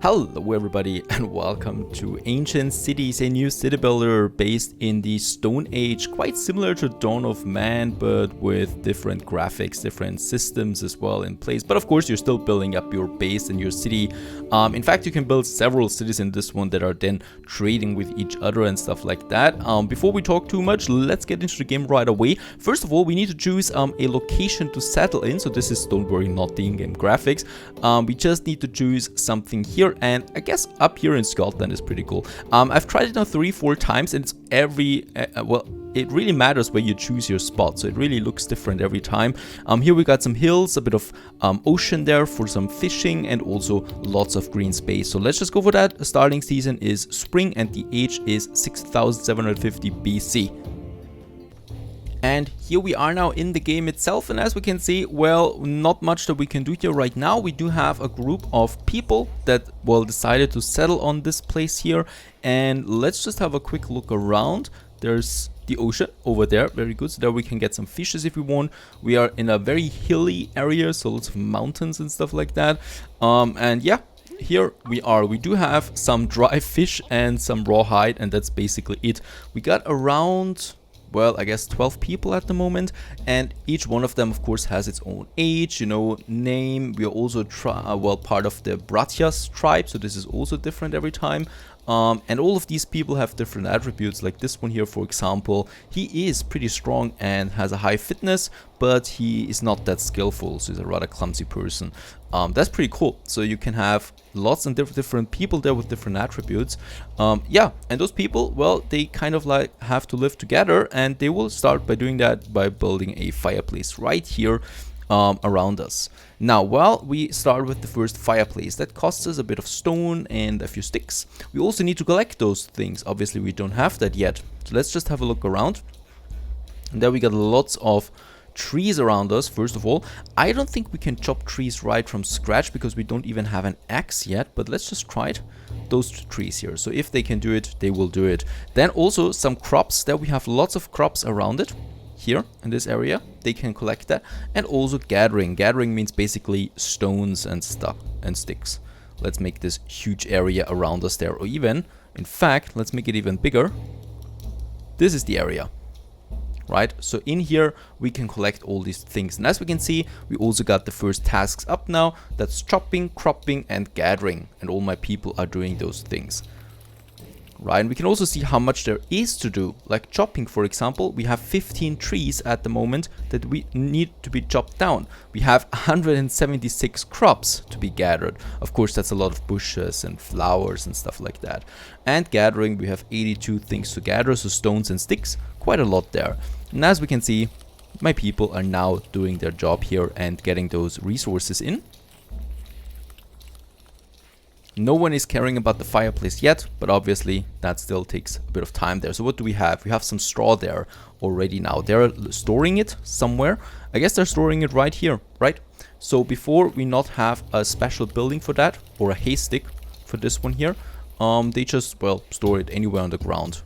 Hello everybody and welcome to Ancient Cities, a new city builder based in the Stone Age, quite similar to Dawn of Man but with different graphics, different systems as well in place. But of course you're still building up your base and your city. In fact, you can build several cities in this one that are then trading with each other and stuff like that. Before we talk too much, let's get into the game right away. First of all, we need to choose a location to settle in. So this is, don't worry, not the in-game graphics. We just need to choose something here. And I guess up here in Scotland is pretty cool. I've tried it now 3-4 times and it's well, it really matters where you choose your spot, so it really looks different every time. Here we got some hills, a bit of ocean there for some fishing, and also lots of green space. So let's just go for that. The starting season is spring and the age is 6750 BC. And here we are now in the game itself, and as we can see, well, not much that we can do here right now. We do have a group of people that, well, decided to settle on this place here, and let's just have a quick look around. There's the ocean over there, very good. So there we can get some fishes if we want. We are in a very hilly area, so lots of mountains and stuff like that. And yeah, here we are. We do have some dry fish and some rawhide, and that's basically it. We got around, well, I guess 12 people at the moment, and each one of them of course has its own age, you know, name. We are also part of the Bratias tribe, so this is also different every time. And all of these people have different attributes, like this one here, for example. He is pretty strong and has a high fitness, but he is not that skillful, so he's a rather clumsy person. That's pretty cool. So you can have lots of different people there with different attributes. Yeah, and those people, well, they kind of like have to live together, and they will start by doing that by building a fireplace right here around us. Now, well, we start with the first fireplace. That costs us a bit of stone and a few sticks. We also need to collect those things. Obviously, we don't have that yet. So let's just have a look around. And there we got lots of trees around us. First of all, I don't think we can chop trees right from scratch because we don't even have an axe yet, but let's just try it. Those trees here. So if they can do it, they will do it. Then also some crops. There we have lots of crops around it. Here in this area, they can collect that. And also gathering. Gathering means basically stones and stuff and sticks. Let's make this huge area around us there, or even, in fact, let's make it even bigger. This is the area, right? So in here we can collect all these things, and as we can see, we also got the first tasks up now. That's chopping, cropping, and gathering, and all my people are doing those things. Right, and we can also see how much there is to do, like chopping, for example. We have 15 trees at the moment that we need to be chopped down. We have 176 crops to be gathered. Of course, that's a lot of bushes and flowers and stuff like that. And gathering, we have 82 things to gather, so stones and sticks, quite a lot there. And as we can see, my people are now doing their job here and getting those resources in. No one is caring about the fireplace yet, but obviously that still takes a bit of time there. So what do we have? We have some straw there already now. They're storing it somewhere. I guess they're storing it right here, right? So before we not have a special building for that, or a hay stick for this one here, they just, well, store it anywhere on the ground.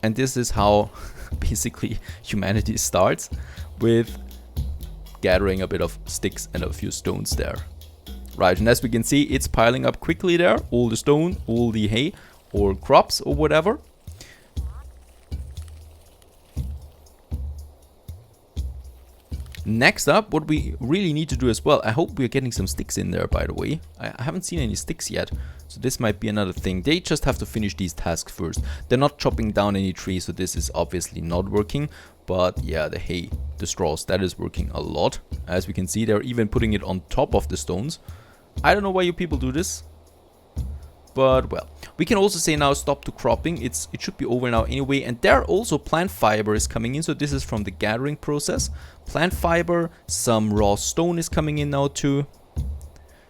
And this is how basically humanity starts, with gathering a bit of sticks and a few stones there. Right, and as we can see, it's piling up quickly there, all the stone, all the hay or crops or whatever. Next up, what we really need to do as well, I hope we're getting some sticks in there, by the way. I haven't seen any sticks yet, so this might be another thing. They just have to finish these tasks first. They're not chopping down any trees, so this is obviously not working. But yeah, the hay, the straws, that is working a lot. As we can see, they're even putting it on top of the stones. I don't know why you people do this, but well, we can also say now stop to cropping. It should be over now anyway. And there also plant fiber is coming in, so this is from the gathering process. Plant fiber, some raw stone is coming in now too.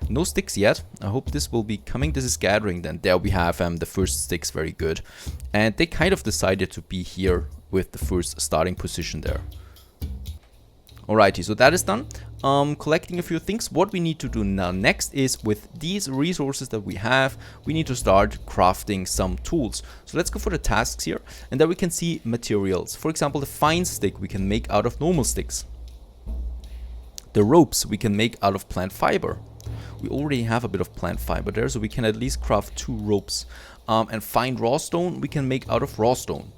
No sticks yet. I hope this will be coming. This is gathering then. There we have the first sticks, very good. And they kind of decided to be here with the first starting position there. Alrighty, so that is done. Collecting a few things. What we need to do now next is, with these resources that we have, we need to start crafting some tools. So let's go for the tasks here, and there we can see materials. For example, the fine stick we can make out of normal sticks. The ropes we can make out of plant fiber. We already have a bit of plant fiber there, so we can at least craft 2 ropes. And fine raw stone we can make out of raw stone.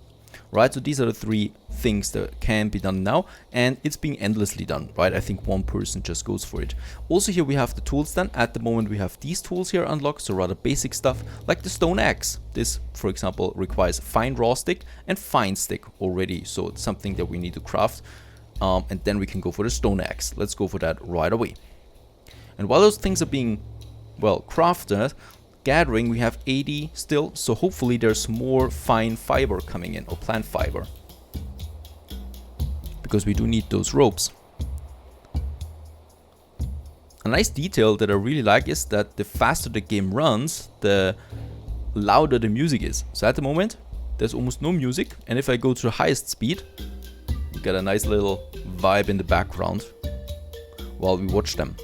Right, so these are the 3 things that can be done now, and it's being endlessly done, right? I think one person just goes for it. Also here we have the tools then. At the moment we have these tools here unlocked, so rather basic stuff like the stone axe. This, for example, requires fine raw stick and fine stick already, so it's something that we need to craft. And then we can go for the stone axe. Let's go for that right away. And while those things are being, well, crafted, gathering, we have 80 still, so hopefully there's more fine fiber coming in, or plant fiber, because we do need those ropes. A nice detail that I really like is that the faster the game runs, the louder the music is. So at the moment there's almost no music, and if I go to the highest speed, you get a nice little vibe in the background while we watch them.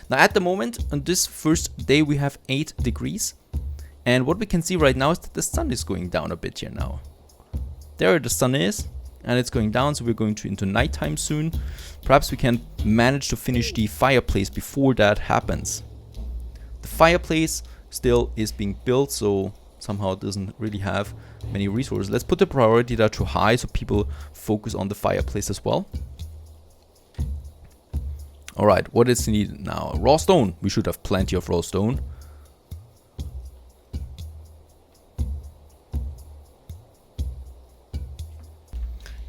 Now at the moment, on this first day, we have 8 degrees. And what we can see right now is that the sun is going down a bit here now. There the sun is, and it's going down, so we're going into nighttime soon. Perhaps we can manage to finish the fireplace before that happens. The fireplace still is being built, so somehow it doesn't really have many resources. Let's put the priority there to high, so people focus on the fireplace as well. Alright, what is needed now? Raw stone. We should have plenty of raw stone.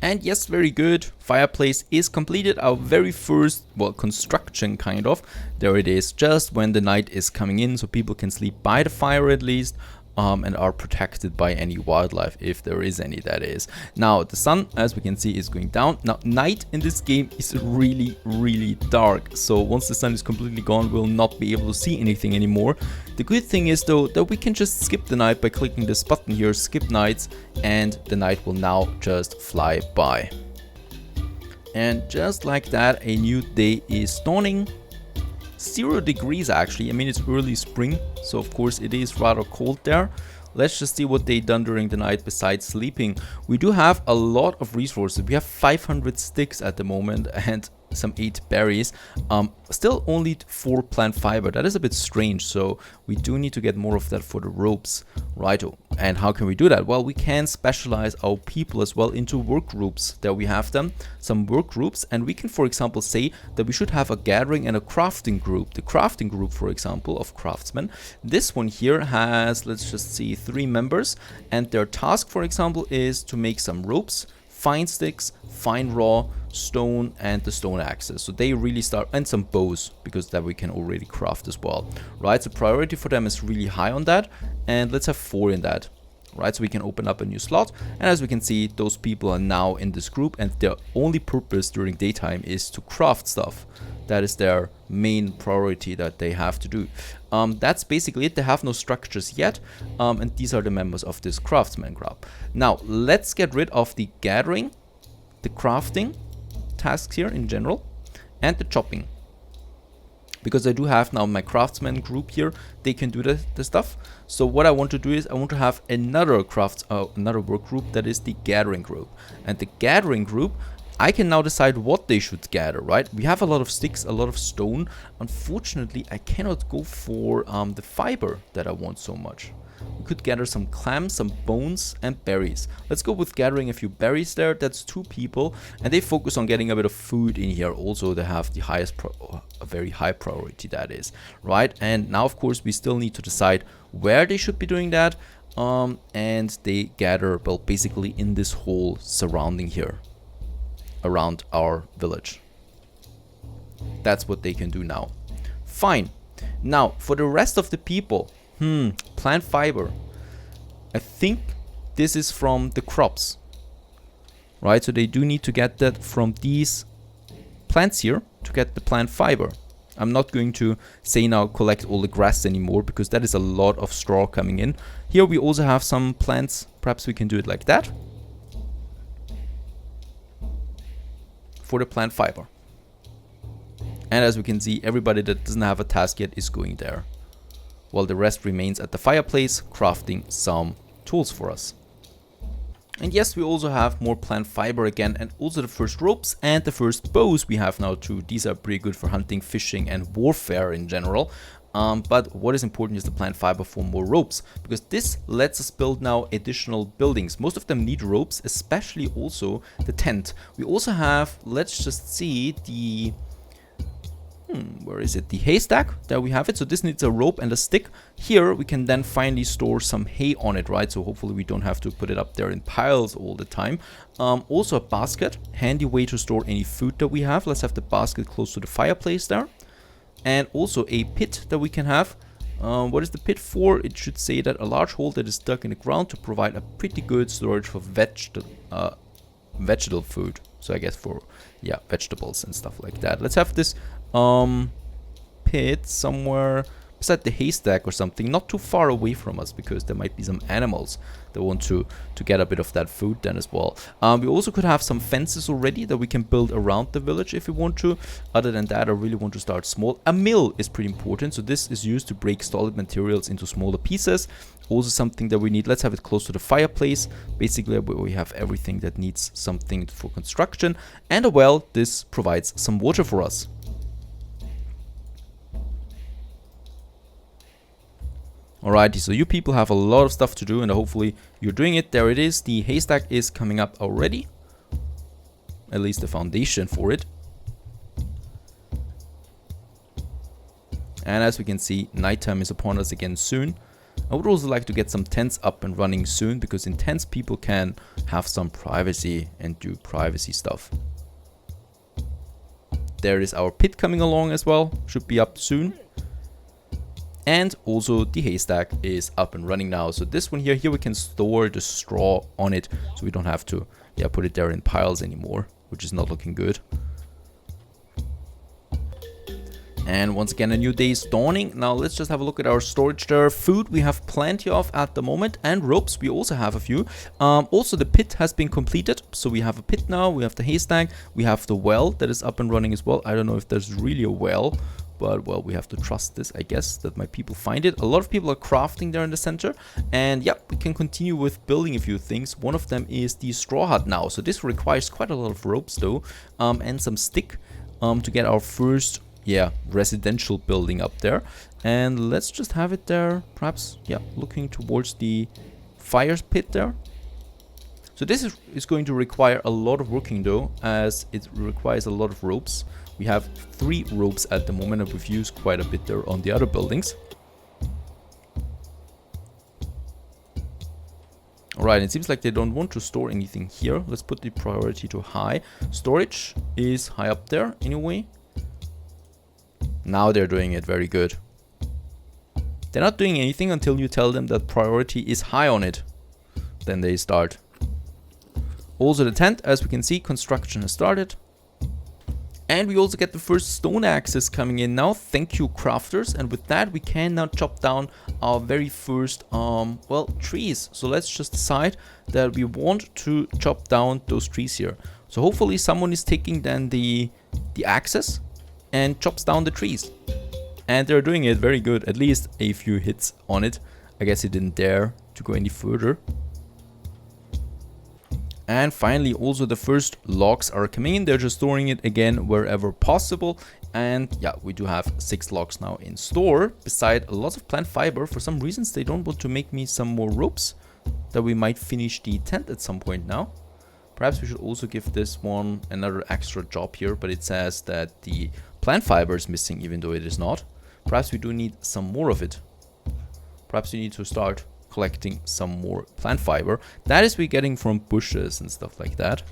And yes, very good. Fireplace is completed. Our very first, well, construction kind of. There it is, just when the night is coming in, so people can sleep by the fire at least. And are protected by any wildlife, if there is any, that is. Now the sun, as we can see, is going down. Now night in this game is really dark, so once the sun is completely gone, we'll not be able to see anything anymore. The good thing is though that we can just skip the night by clicking this button here, skip nights, and the night will now just fly by. And just like that, a new day is dawning. 0 degrees actually. I mean, it's early spring, so of course it is rather cold there. Let's just see what they done during the night besides sleeping. We do have a lot of resources. We have 500 sticks at the moment and some 8 berries. Still only 4 plant fiber. That is a bit strange, so we do need to get more of that for the ropes. Righto. And how can we do that? Well, we can specialize our people as well into work groups. There we have them, some work groups, and we can, for example, say that we should have a gathering and a crafting group. The crafting group, for example, of craftsmen. This one here has, let's just see, 3 members, and their task, for example, is to make some ropes, fine sticks, fine raw, stone, and the stone axes. So they really start, and some bows, because that we can already craft as well. Right, so priority for them is really high on that, and let's have 4 in that. Right, so we can open up a new slot, and as we can see, those people are now in this group, and their only purpose during daytime is to craft stuff. That is their main priority that they have to do. That's basically it. They have no structures yet, and these are the members of this craftsman group. Now let's get rid of the gathering, the crafting tasks here in general, and the chopping, because I do have now my craftsman group here. They can do the stuff. So what I want to do is I want to have another work group, that is the gathering group. And the gathering group, I can now decide what they should gather, right? We have a lot of sticks, a lot of stone. Unfortunately, I cannot go for the fiber that I want so much. We could gather some clams, some bones, and berries. Let's go with gathering a few berries there. That's 2 people, and they focus on getting a bit of food in here. Also, they have the highest, a very high priority, that is, right? And now, of course, we still need to decide where they should be doing that. And they gather, well, basically in this whole surrounding here, around our village. That's what they can do now. Fine. Now, for the rest of the people, plant fiber. I think this is from the crops, right? So they do need to get that from these plants here to get the plant fiber. I'm not going to say now collect all the grass anymore, because that is a lot of straw coming in. Here we also have some plants. Perhaps we can do it like that for the plant fiber. And as we can see, everybody that doesn't have a task yet is going there, while the rest remains at the fireplace crafting some tools for us. And yes, we also have more plant fiber again, and also the first ropes and the first bows we have now too. These are pretty good for hunting, fishing and warfare in general. But what is important is the plant fiber for more ropes, because this lets us build now additional buildings. Most of them need ropes, especially also the tent. We also have, let's just see, the where is it? The haystack. There we have it. So this needs a rope and a stick. Here we can then finally store some hay on it, right? So hopefully we don't have to put it up there in piles all the time. Also a basket, handy way to store any food that we have. Let's have the basket close to the fireplace there. And also a pit that we can have. What is the pit for? It should say that a large hole that is dug in the ground to provide a pretty good storage for vegetable food. So I guess for, yeah, vegetables and stuff like that. Let's have this pit somewhere beside the haystack or something, not too far away from us, because there might be some animals that want to get a bit of that food then as well. We also could have some fences already that we can build around the village if we want to. Other than that, I really want to start small. A mill is pretty important, so this is used to break solid materials into smaller pieces. Also something that we need. Let's have it close to the fireplace. Basically we have everything that needs something for construction. And a well, this provides some water for us. Alrighty, so you people have a lot of stuff to do, and hopefully you're doing it. There it is. The haystack is coming up already. At least the foundation for it. And as we can see, nighttime is upon us again soon. I would also like to get some tents up and running soon, because in tents people can have some privacy and do privacy stuff. There is our pit coming along as well. Should be up soon. And also the haystack is up and running now. So this one here we can store the straw on it, so we don't have to put it there in piles anymore, which is not looking good. And once again, a new day is dawning. Now let's just have a look at our storage there. Food we have plenty of at the moment, and ropes we also have a few. Also the pit has been completed, so we have a pit now, we have the haystack, we have the well that is up and running as well. I don't know if there's really a well, but well, we have to trust this, I guess, that my people find it. A lot of people are crafting there in the center, and yeah, we can continue with building a few things. One of them is the straw hut now, so this requires quite a lot of ropes though, and some stick to get our first residential building up there. And let's just have it there, perhaps looking towards the fire pit there. So this is going to require a lot of working though, as it requires a lot of ropes. We have 3 ropes at the moment, and we've used quite a bit there on the other buildings. Alright, it seems like they don't want to store anything here. Let's put the priority to high. Storage is high up there anyway. Now they're doing it very good. They're not doing anything until you tell them that priority is high on it. Then they start. Also the tent, as we can see, construction has started. And we also get the first stone axes coming in now. Thank you, crafters. And with that, we can now chop down our very first, trees. So let's just decide that we want to chop down those trees here. So hopefully someone is taking then the axes and chops down the trees. And they're doing it very good. At least a few hits on it. I guess he didn't dare to go any further. And finally, also the first logs are coming in. They're just storing it again wherever possible. And yeah, we do have 6 logs now in store. Beside a lot of plant fiber, for some reasons they don't want to make me some more ropes, that we might finish the tent at some point now. Perhaps we should also give this one another extra job here, but it says that the plant fiber is missing, even though it is not. Perhaps we do need some more of it. Perhaps we need to start collecting some more plant fiber. That is we're getting from bushes and stuff like that.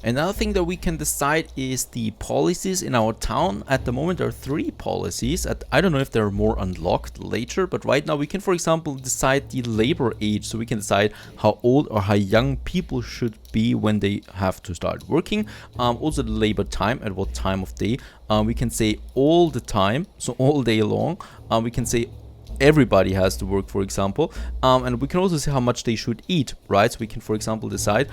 Another thing that we can decide is the policies in our town. At the moment there are 3 policies. I don't know if there are more unlocked later, but right now we can, for example, decide the labor age. So we can decide how old or how young people should be when they have to start working. Also the labor time, at what time of day. We can say all the time, so all day long. We can say everybody has to work, for example, and we can also see how much they should eat, right? So we can, for example, decide,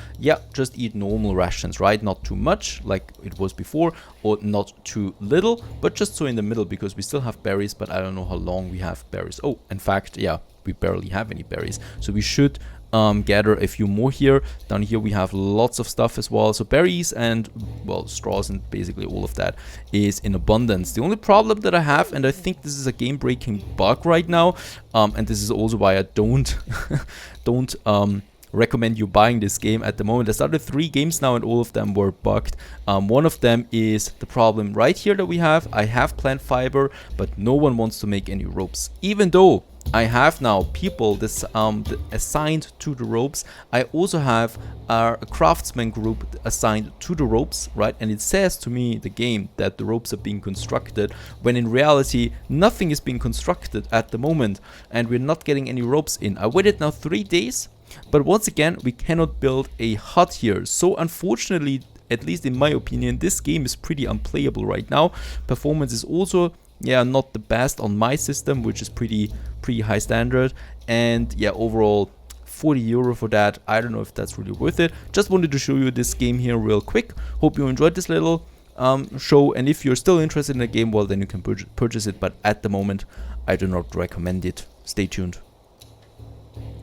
just eat normal rations, right? Not too much like it was before, or not too little, but just so in the middle, because we still have berries, but I don't know how long we have berries. Oh, in fact, we barely have any berries, so we should gather a few more here. Down here we have lots of stuff as well. So berries and, well, straws and basically all of that is in abundance. The only problem that I have, and I think this is a game-breaking bug right now, and this is also why I don't recommend you buying this game at the moment. I started 3 games now and all of them were bugged. One of them is the problem right here that we have. I have plant fiber, but no one wants to make any ropes. Even though I have now people this assigned to the ropes, I also have a craftsman group assigned to the ropes, right? And it says to me, the game, that the ropes are being constructed, when in reality nothing is being constructed at the moment and we're not getting any ropes in. I waited now 3 days, but once again we cannot build a hut here. So unfortunately, at least in my opinion, this game is pretty unplayable right now. Performance is also, yeah, not the best on my system, which is pretty high standard. And yeah, overall 40 euro for that. I don't know if that's really worth it. Just wanted to show you this game here real quick. Hope you enjoyed this little show, and if you're still interested in the game, well, then you can purchase it, but at the moment I do not recommend it. Stay tuned.